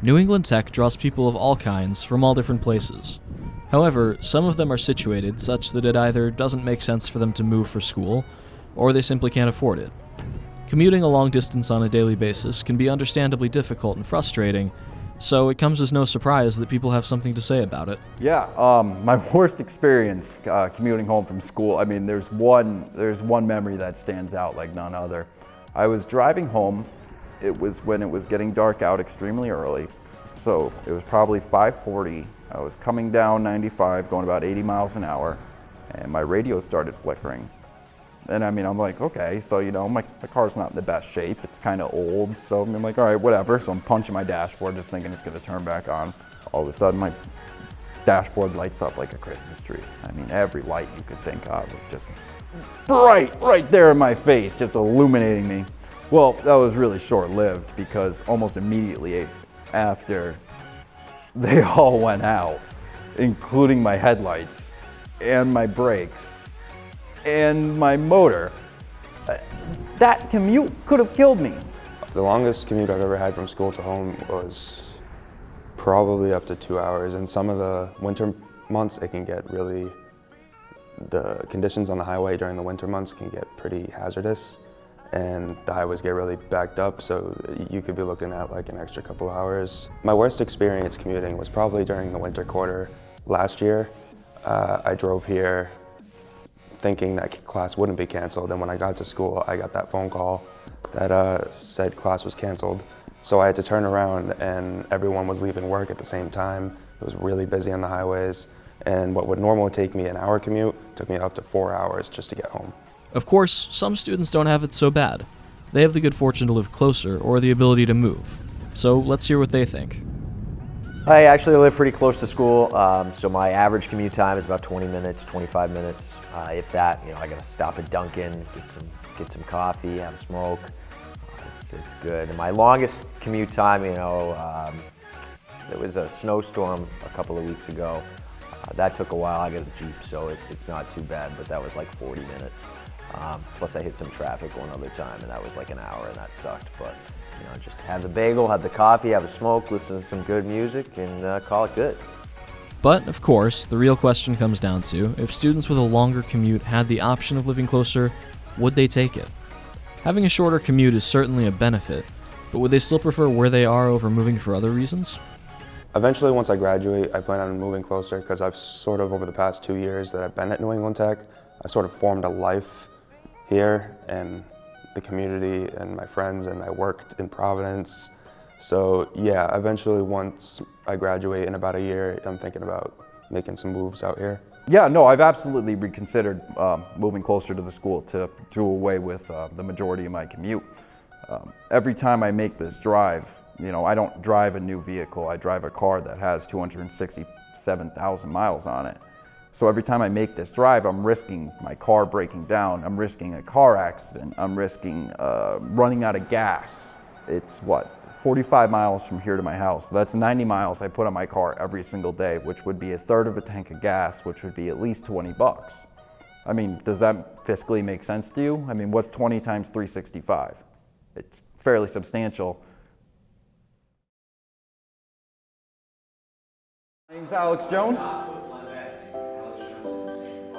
New England Tech draws people of all kinds from all different places. However, some of them are situated such that it either doesn't make sense for them to move for school, or they simply can't afford it. Commuting a long distance on a daily basis can be understandably difficult and frustrating, so it comes as no surprise that people have something to say about it. Yeah, my worst experience commuting home from school, I mean, there's one memory that stands out like none other. I was driving home. It was when it was getting dark out extremely early, so it was probably 5:40. I was coming down 95, going about 80 miles an hour, and my radio started flickering. And I mean, I'm like, okay, so my car's not in the best shape. It's kind of old, so I'm like, all right, whatever. So I'm punching my dashboard, just thinking it's gonna turn back on. All of a sudden, my dashboard lights up like a Christmas tree. I mean, every light you could think of was just bright right there in my face, just illuminating me. Well, that was really short-lived because almost immediately after they all went out, including my headlights and my brakes and my motor. That commute could have killed me. The longest commute I've ever had from school to home was probably up to 2 hours. In some of the winter months, it can get the conditions on the highway during the winter months can get pretty hazardous, and the highways get really backed up, so you could be looking at like an extra couple hours. My worst experience commuting was probably during the winter quarter last year. I drove here thinking that class wouldn't be canceled, and when I got to school, I got that phone call that said class was canceled. So I had to turn around, and everyone was leaving work at the same time. It was really busy on the highways, and what would normally take me an hour commute took me up to 4 hours just to get home. Of course, some students don't have it so bad. They have the good fortune to live closer or the ability to move. So let's hear what they think. I actually live pretty close to school, so my average commute time is about 20 minutes, 25 minutes. If that, I gotta stop at Dunkin', get some coffee, have a smoke. It's good. And my longest commute time, there was a snowstorm a couple of weeks ago. That took a while. I got a Jeep, so it's not too bad, but that was like 40 minutes. Plus I hit some traffic one other time, and that was like an hour, and that sucked. But just have the bagel, have the coffee, have a smoke, listen to some good music, and call it good. But, of course, the real question comes down to, if students with a longer commute had the option of living closer, would they take it? Having a shorter commute is certainly a benefit, but would they still prefer where they are over moving for other reasons? Eventually, once I graduate, I plan on moving closer because I've sort of, over the past 2 years that I've been at New England Tech, I've sort of formed a life here and the community and my friends, and I worked in Providence. So yeah, eventually once I graduate in about a year, I'm thinking about making some moves out here. Yeah, no, I've absolutely reconsidered moving closer to the school to do away with the majority of my commute. Every time I make this drive, I don't drive a new vehicle. I drive a car that has 267,000 miles on it. So every time I make this drive, I'm risking my car breaking down. I'm risking a car accident. I'm risking running out of gas. It's 45 miles from here to my house. So that's 90 miles I put on my car every single day, which would be a third of a tank of gas, which would be at least $20. I mean, does that fiscally make sense to you? I mean, what's 20 times 365? It's fairly substantial. My name's Alex Jones.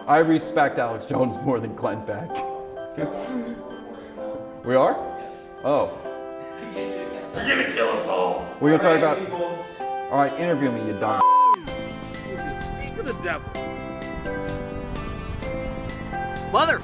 I respect Alex Jones more than Glenn Beck. We are? Yes. Oh. You're gonna kill us all. We're gonna talk about. All right, interview me, you dumb. Speak of the devil. Mother.